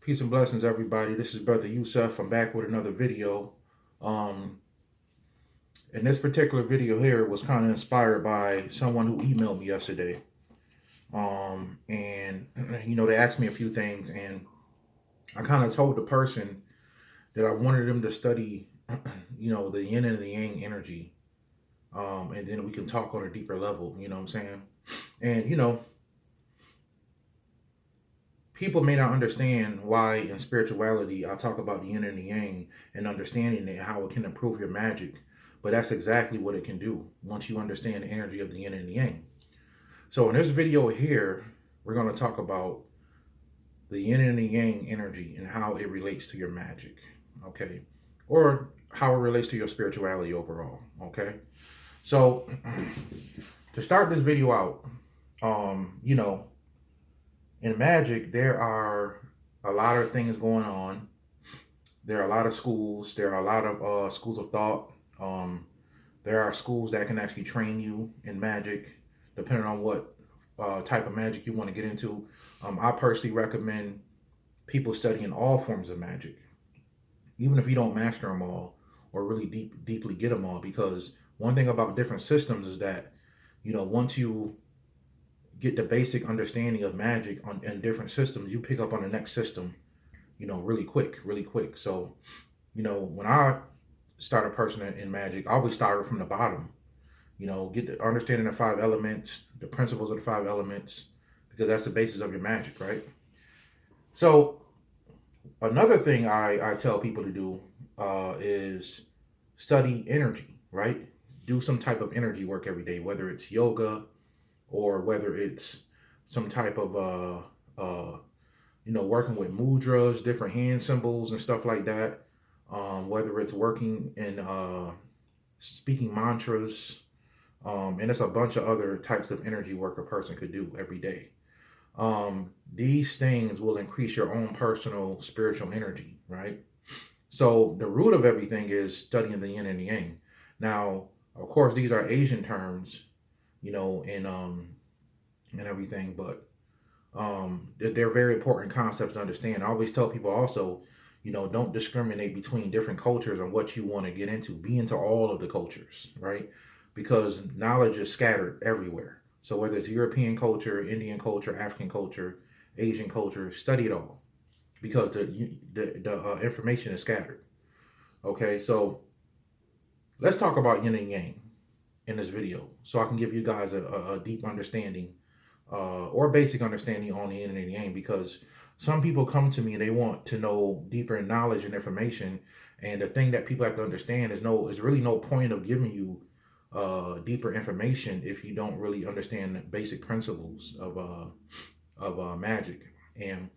Peace and blessings, everybody. This is Brother Yusuf. I'm back with another video. Um, and this particular video here was kind of inspired by someone who emailed me yesterday. And they asked me a few things, and I kind of told the person that I wanted them to study, the yin and the yang energy. And then we can talk on a deeper level. You know what I'm saying? And people may not understand why in spirituality I talk about the yin and the yang and understanding it, how it can improve your magic. But that's exactly what it can do once you understand the energy of the yin and the yang. So in this video here, we're going to talk about the yin and the yang energy and how it relates to your magic, okay? Or how it relates to your spirituality overall, okay? So to start this video out, in magic, there are a lot of things going on. There are a lot of schools. There are a lot of schools of thought. There are schools that can actually train you in magic, depending on what type of magic you want to get into. I personally recommend people studying all forms of magic, even if you don't master them all or really deeply get them all. Because one thing about different systems is that, once you get the basic understanding of magic in different systems, you pick up on the next system, really quick. So, when I start a person in magic, I always start from the bottom, get the understanding the five elements, the principles of the five elements, because that's the basis of your magic, right? So another thing I tell people to do is study energy, right? Do some type of energy work every day, whether it's yoga, or whether it's some type of working with mudras, different hand symbols and stuff like that. Whether it's working in speaking mantras, and it's a bunch of other types of energy work a person could do every day. These things will increase your own personal spiritual energy, right? So the root of everything is studying the yin and the yang. Now, of course, these are Asian terms, and everything, but they're very important concepts to understand. I always tell people also, don't discriminate between different cultures and what you want to get into. Be into all of the cultures, right? Because knowledge is scattered everywhere. So whether it's European culture, Indian culture, African culture, Asian culture, study it all, because the information is scattered. Okay, so let's talk about yin and yang in this video, so I can give you guys a deep understanding or basic understanding on the yin and the yang, because some people come to me and they want to know deeper knowledge and information, and the thing that people have to understand is really no point of giving you deeper information if you don't really understand the basic principles of magic. And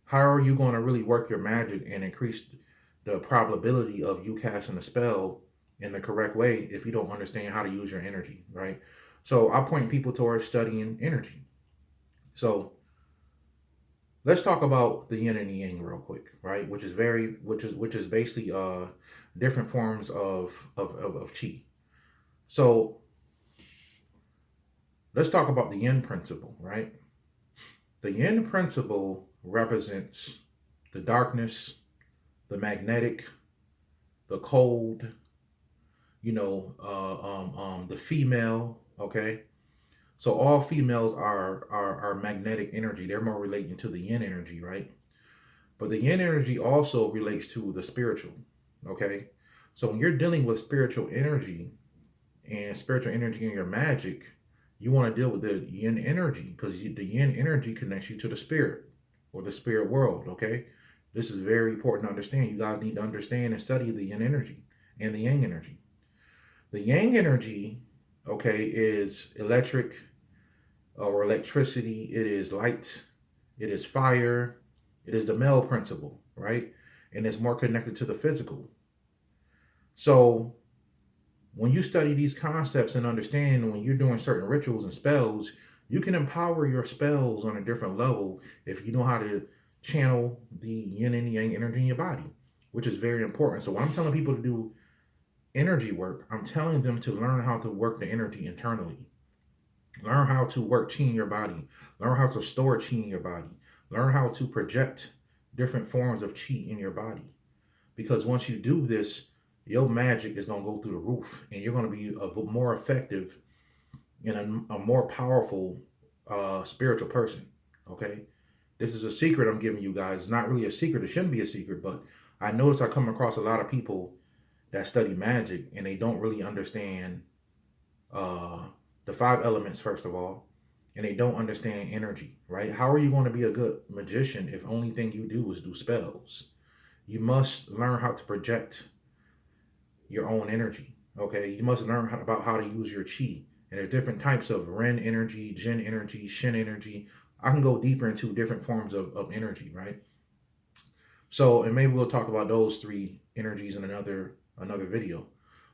how are you going to really work your magic and increase the probability of you casting a spell in the correct way if you don't understand how to use your energy, right? So I point people towards studying energy. So let's talk about the yin and the yang real quick, right? Which is basically different forms of chi. So let's talk about the yin principle, right? The yin principle represents the darkness, the magnetic, the cold, the female, okay? So all females are magnetic energy. They're more relating to the yin energy, right? But the yin energy also relates to the spiritual, okay? So when you're dealing with spiritual energy and spiritual energy in your magic, you want to deal with the yin energy, because the yin energy connects you to the spirit or the spirit world, okay? This is very important to understand. You guys need to understand and study the yin energy and the yang energy. The yang energy, okay, is electric or electricity. It is light. It is fire. It is the male principle, right? And it's more connected to the physical. So when you study these concepts and understand, when you're doing certain rituals and spells, you can empower your spells on a different level if you know how to channel the yin and yang energy in your body, which is very important. So when I'm telling people to do energy work, I'm telling them to learn how to work the energy internally. Learn how to work chi in your body. Learn how to store chi in your body. Learn how to project different forms of chi in your body. Because once you do this, your magic is going to go through the roof, and you're going to be more effective and a more powerful spiritual person. Okay, this is a secret I'm giving you guys. It's not really a secret. It shouldn't be a secret, but I notice I come across a lot of people that study magic and they don't really understand uh, the five elements, first of all, and they don't understand energy, right? How are you going to be a good magician if only thing you do is do spells? You must learn how to project your own energy. Okay, you must learn about how to use your chi. And there's different types of Ren energy, Jin energy, Shin energy. I can go deeper into different forms of energy, right? So, and maybe we'll talk about those three energies in another video.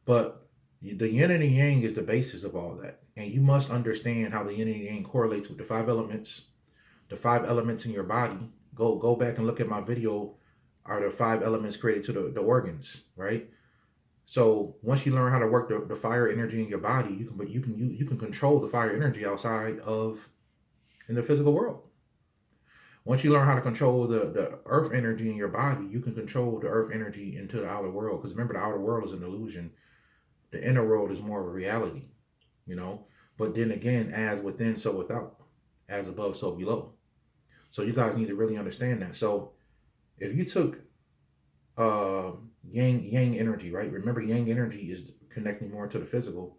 But the yin and the yang is the basis of all that. And you must understand how the yin and the yang correlates with the five elements in your body. Go back and look at my video. Are the five elements created to the organs, right? So once you learn how to work the fire energy in your body, you can control the fire energy outside of in the physical world. Once you learn how to control the earth energy in your body, you can control the earth energy into the outer world. Because remember, the outer world is an illusion. The inner world is more of a reality, you know. But then again, as within, so without. As above, so below. So you guys need to really understand that. So if you took yang energy, right? Remember, yang energy is connecting more to the physical.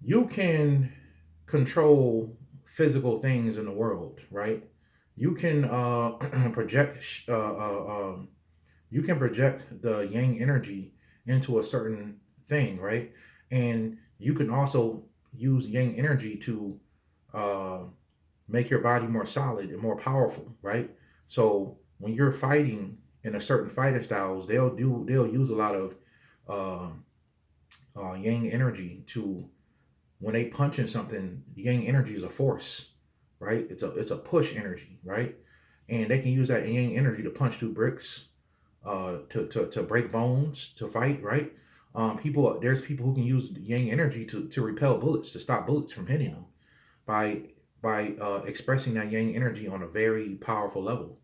You can control physical things in the world, right? You can project you can project the yang energy into a certain thing, right? And you can also use yang energy to make your body more solid and more powerful, right? So when you're fighting in a certain fighting styles, they'll use a lot of yang energy to when they punch in something. Yang energy is a force, right? It's a push energy, right? And they can use that yang energy to punch through bricks, to break bones, to fight, right? There's people who can use yang energy to repel bullets, to stop bullets from hitting them by expressing that yang energy on a very powerful level,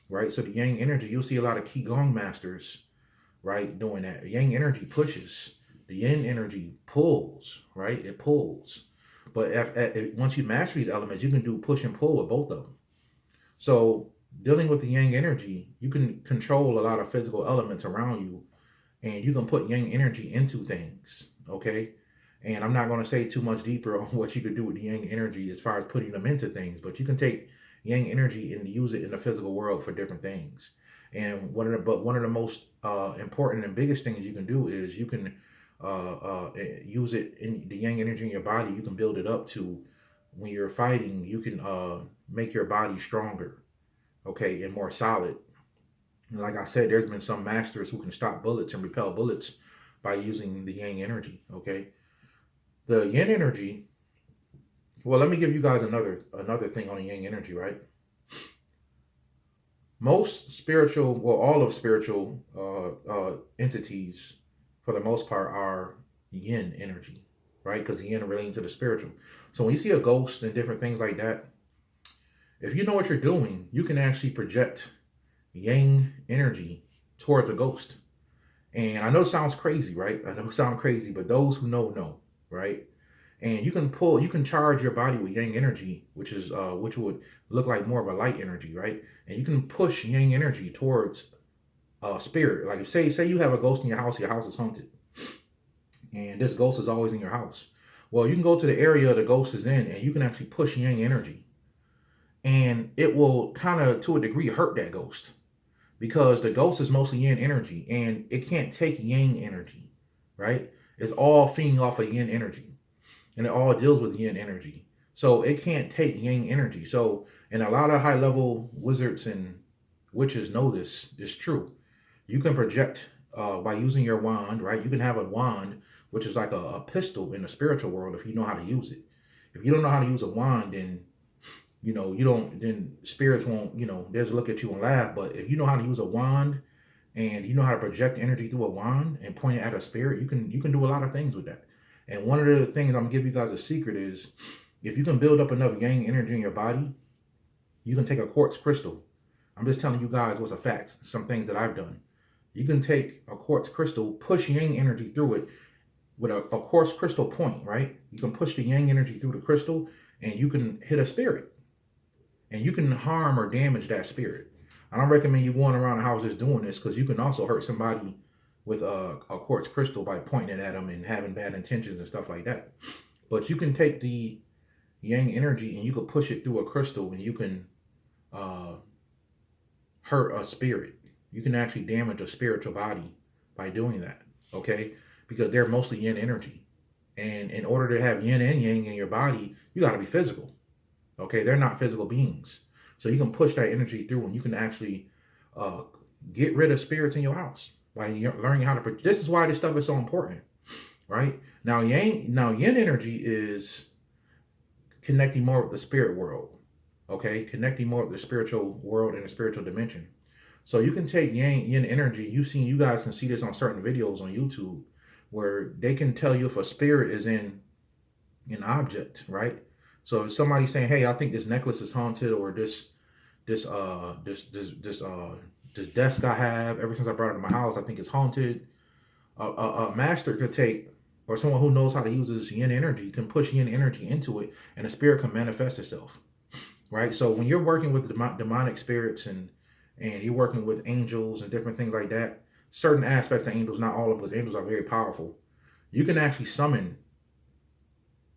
right? So the yang energy, you'll see a lot of qigong masters, right, doing that. Yang energy pushes, the yin energy pulls, right? It pulls. But once you master these elements, you can do push and pull with both of them. So dealing with the yang energy, you can control a lot of physical elements around you, and you can put yang energy into things, okay? And I'm not going to say too much deeper on what you could do with the yang energy as far as putting them into things, but you can take yang energy and use it in the physical world for different things. And one of the most important and biggest things you can do is you can use it in the yang energy in your body. You can build it up to when you're fighting. You can make your body stronger, okay, and more solid. And like I said, there's been some masters who can stop bullets and repel bullets by using the yang energy, okay. The yin energy. Well, let me give you guys another thing on the yang energy, right? Most spiritual, well, all of spiritual entities, for the most part, are yin energy, right? Because the yin are relating to the spiritual. So when you see a ghost and different things like that, if you know what you're doing, you can actually project yang energy towards a ghost. And I know it sounds crazy, right? I know it sounds crazy, but those who know, right? And you can charge your body with yang energy, which would look like more of a light energy, right? And you can push yang energy towards spirit. Like say you have a ghost in your house is haunted, and this ghost is always in your house. Well, you can go to the area the ghost is in, and you can actually push yang energy, and it will kind of, to a degree, hurt that ghost, because the ghost is mostly yin energy, and it can't take yang energy, right? It's all feeding off of yin energy. And it all deals with yin energy. So it can't take yang energy. So, and a lot of high level wizards and witches know this is true. You can project by using your wand, right? You can have a wand, which is like a pistol in the spiritual world, if you know how to use it. If you don't know how to use a wand, then, then spirits won't, they'll just look at you and laugh. But if you know how to use a wand and you know how to project energy through a wand and point it at a spirit, you can do a lot of things with that. And one of the things I'm gonna give you guys a secret is, if you can build up enough yang energy in your body, you can take a quartz crystal, I'm just telling you guys what's a fact. Some things that I've done. You can take a quartz crystal, push yang energy through it with a quartz crystal point, right? You can push the yang energy through the crystal and you can hit a spirit and you can harm or damage that spirit. I don't recommend you going around the house just doing this because you can also hurt somebody with a quartz crystal by pointing it at them and having bad intentions and stuff like that. But you can take the yang energy and you can push it through a crystal and you can uh, hurt a spirit. You can actually damage a spiritual body by doing that, okay? Because they're mostly yin energy. And in order to have yin and yang in your body, you got to be physical, okay? They're not physical beings. So you can push that energy through and you can actually uh, get rid of spirits in your house by learning how to. This is why this stuff is so important, right? Now, yin energy is connecting more with the spirit world, okay? Connecting more with the spiritual world and the spiritual dimension. So you can take yin energy. You guys can see this on certain videos on YouTube where they can tell you if a spirit is in an object, right? So if somebody's saying, "Hey, I think this necklace is haunted," or this desk I have ever since I brought it to my house, I think it's haunted. A master could take, or someone who knows how to use this yin energy can push yin energy into it, and the spirit can manifest itself, right? So when you're working with demonic spirits and you're working with angels and different things like that, certain aspects of angels, not all of them, because angels are very powerful. You can actually summon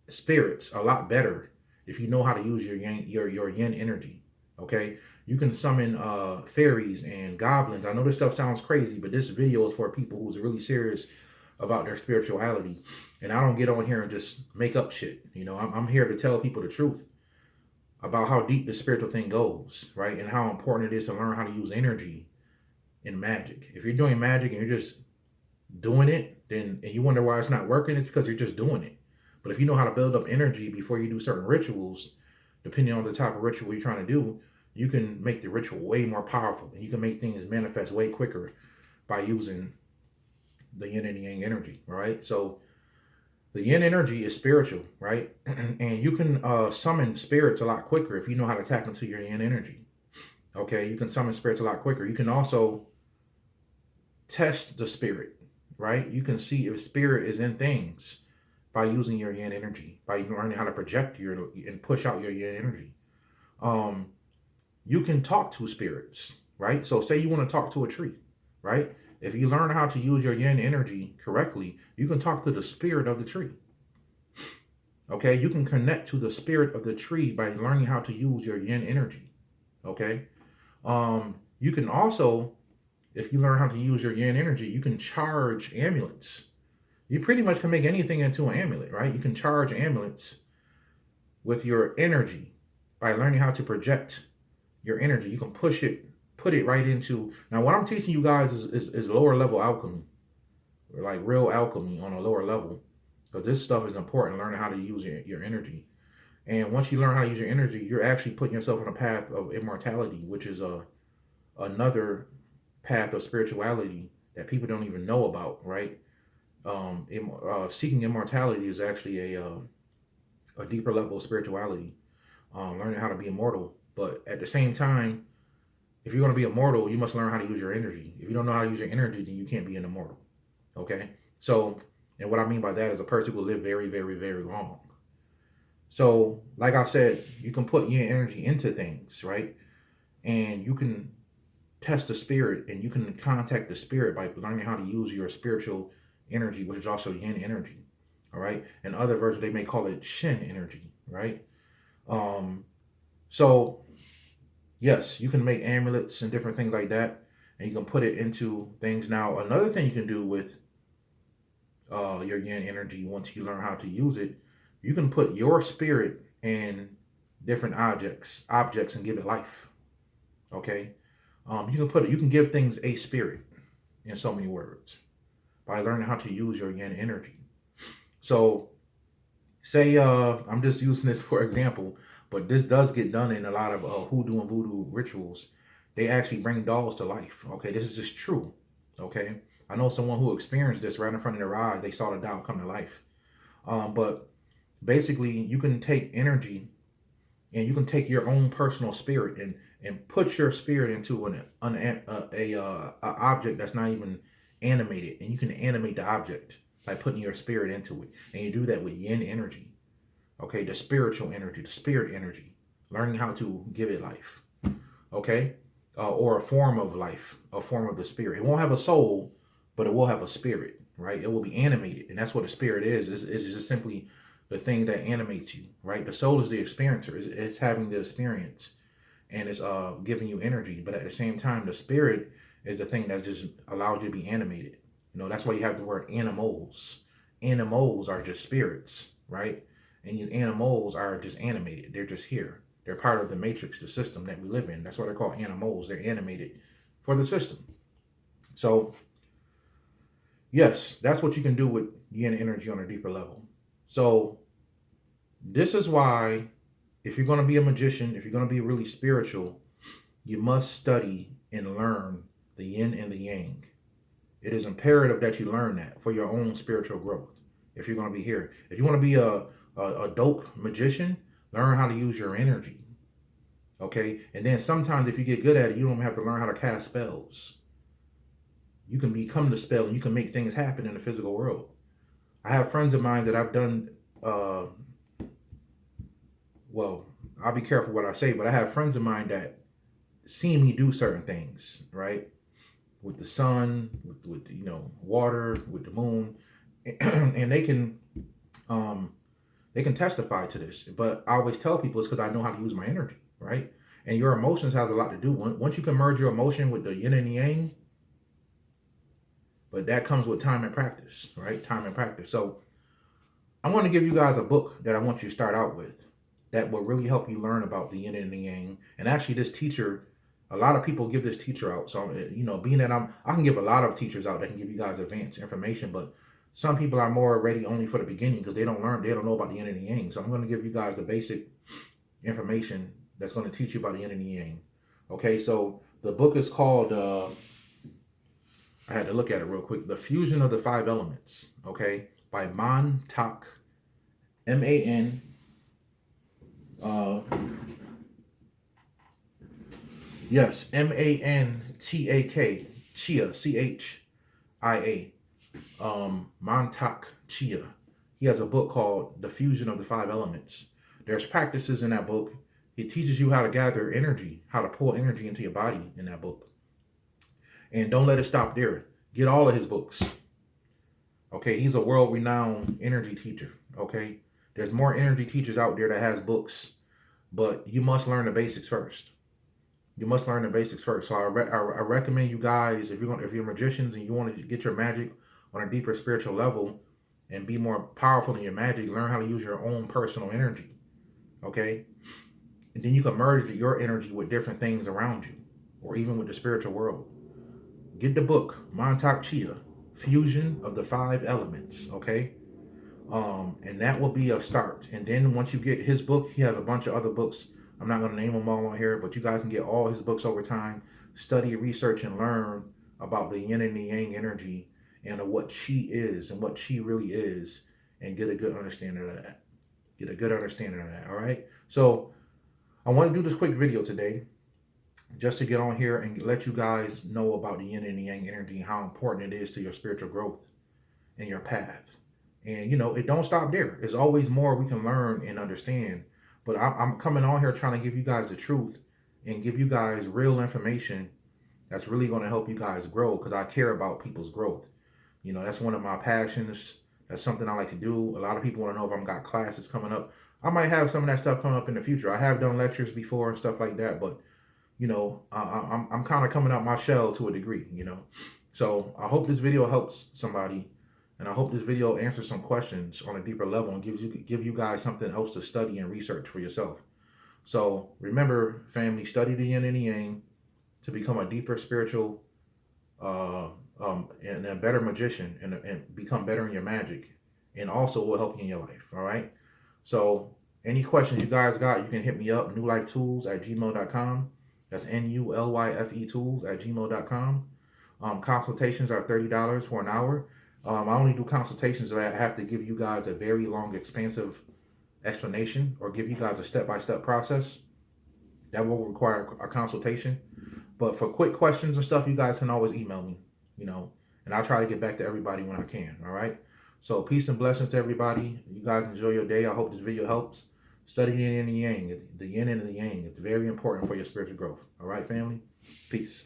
spirits a lot better if you know how to use your yin energy. Okay, you can summon fairies and goblins. I know this stuff sounds crazy, but this video is for people who's really serious about their spirituality. And I don't get on here and just make up shit. You know, I'm here to tell people the truth about how deep the spiritual thing goes, right? And how important it is to learn how to use energy in magic. If you're doing magic and you're just doing it, and you wonder why it's not working, it's because you're just doing it. But if you know how to build up energy before you do certain rituals, depending on the type of ritual you're trying to do, you can make the ritual way more powerful. And you can make things manifest way quicker by using the yin and yang energy, right? So the yin energy is spiritual, right? And you can summon spirits a lot quicker if you know how to tap into your yin energy. Okay, you can summon spirits a lot quicker. You can also test the spirit, right? You can see if spirit is in things by using your yin energy, by learning how to project your and push out your yin energy. You can talk to spirits, right? So say you want to talk to a tree, right? If you learn how to use your yin energy correctly, you can talk to the spirit of the tree. Okay, you can connect to the spirit of the tree by learning how to use your yin energy. Okay, you can also, if you learn how to use your yin energy, you can charge amulets. You pretty much can make anything into an amulet, right? You can charge amulets with your energy by learning how to project your energy. You can put it right into. Now, what I'm teaching you guys is lower level alchemy, or like real alchemy on a lower level, because this stuff is important. Learning how to use your energy, and once you learn how to use your energy, you're actually putting yourself on a path of immortality, which is another path of spirituality that people don't even know about, right? Seeking immortality is actually a deeper level of spirituality. Learning how to be immortal, but at the same time, if you're going to be immortal, you must learn how to use your energy. If you don't know how to use your energy, then you can't be an immortal. Okay? So, and what I mean by that is a person will live very, very, very long. So, like I said, you can put yin energy into things, right? And you can test the spirit and you can contact the spirit by learning how to use your spiritual energy, which is also yin energy. All right. In other versions, they may call it shin energy, right? So yes, you can make amulets and different things like that, and you can put it into things. Now, another thing you can do with your yin energy, once you learn how to use it, you can put your spirit in different objects and give it life. Okay. You can give things a spirit in so many words by learning how to use your yin energy. So say I'm just using this for example, but this does get done in a lot of hoodoo and voodoo rituals. They actually bring dolls to life. Okay, this is just true. Okay, I know someone who experienced this right in front of their eyes. They saw the doll come to life. But basically, you can take energy And you can take your own personal spirit and put your spirit into a object that's not even animated, and you can animate the object by putting your spirit into it. And you do that with yin energy, okay, the spiritual energy, the spirit energy, learning how to give it life, okay, or a form of life, a form of the spirit. It won't have a soul, but it will have a spirit, right? It will be animated, and that's what a spirit is. It's just simply the thing that animates you, right? The soul is the experiencer. It's having the experience, and it's giving you energy. But at the same time, the spirit is the thing that just allows you to be animated. You know, that's why you have the word animals. Animals are just spirits, right? And these animals are just animated. They're just here. They're part of the matrix, the system that we live in. That's why they're called animals. They're animated for the system. So, yes, that's what you can do with yin energy on a deeper level. So, this is why, if you're going to be a magician, if you're going to be really spiritual, you must study and learn the yin and the yang. It is imperative that you learn that for your own spiritual growth. If you're going to be here, if you want to be a dope magician, learn how to use your energy. Okay, and then sometimes if you get good at it, you don't have to learn how to cast spells. You can become the spell, and you can make things happen in the physical world. I have friends of mine that I've done. Well, I'll be careful what I say, but I have friends of mine that see me do certain things, right? With the sun, with water, with the moon, and they can testify to this. But I always tell people it's because I know how to use my energy, right? And your emotions has a lot to do. Once you can merge your emotion with the yin and the yang, but that comes with time and practice, right? Time and practice. So I'm going to give you guys a book that I want you to start out with that will really help you learn about the yin and the yang. And actually, this teacher, a lot of people give this teacher out. So, being that I can give a lot of teachers out that can give you guys advanced information, but some people are more ready only for the beginning because they don't know about the yin and the yang. So I'm going to give you guys the basic information that's going to teach you about the yin and the yang. Okay, so the book is called, I had to look at it real quick, The Fusion of the Five Elements, okay, by Mantak, M-A-N, yes, M-A-N-T-A-K, Chia, C-H-I-A, Mantak Chia. He has a book called The Fusion of the Five Elements. There's practices in that book. It teaches you how to gather energy, how to pull energy into your body in that book. And don't let it stop there. Get all of his books. Okay, he's a world-renowned energy teacher. Okay, there's more energy teachers out there that has books, but you must learn the basics first. You must learn the basics first. So I recommend you guys, if you're magicians and you want to get your magic on a deeper spiritual level and be more powerful in your magic, learn how to use your own personal energy. Okay, and then you can merge your energy with different things around you, or even with the spiritual world. Get the book, Mantak Chia, Fusion of the Five Elements, okay? And that will be a start. And then once you get his book, he has a bunch of other books. I'm not going to name them all on here, but you guys can get all his books over time. Study, research, and learn about the yin and the yang energy and what chi is and what chi really is, and get a good understanding of that. Get a good understanding of that, all right? So I want to do this quick video today just to get on here and let you guys know about the yin and the yang energy and how important it is to your spiritual growth and your path. And it don't stop there. There's always more we can learn and understand. But I'm coming on here trying to give you guys the truth and give you guys real information that's really going to help you guys grow, because I care about people's growth. That's one of my passions. That's something I like to do. A lot of people want to know if I've got classes coming up. I might have some of that stuff coming up in the future. I have done lectures before and stuff like that, but I'm kind of coming out my shell to a degree, So I hope this video helps somebody, and I hope this video answers some questions on a deeper level and give you guys something else to study and research for yourself. So remember, family, study the yin and the yang to become a deeper spiritual and a better magician, and become better in your magic, and also will help you in your life. All right. So any questions you guys got, you can hit me up, newlifetools@gmail.com. That's NULYFE tools@gmail.com. Consultations are $30 for an hour. I only do consultations if I have to give you guys a very long, expansive explanation or give you guys a step-by-step process. That will require a consultation. But for quick questions and stuff, you guys can always email me, and I'll try to get back to everybody when I can. All right. So peace and blessings to everybody. You guys enjoy your day. I hope this video helps. Study the yin and the yang. The yin and the yang. It's very important for your spiritual growth. All right, family. Peace.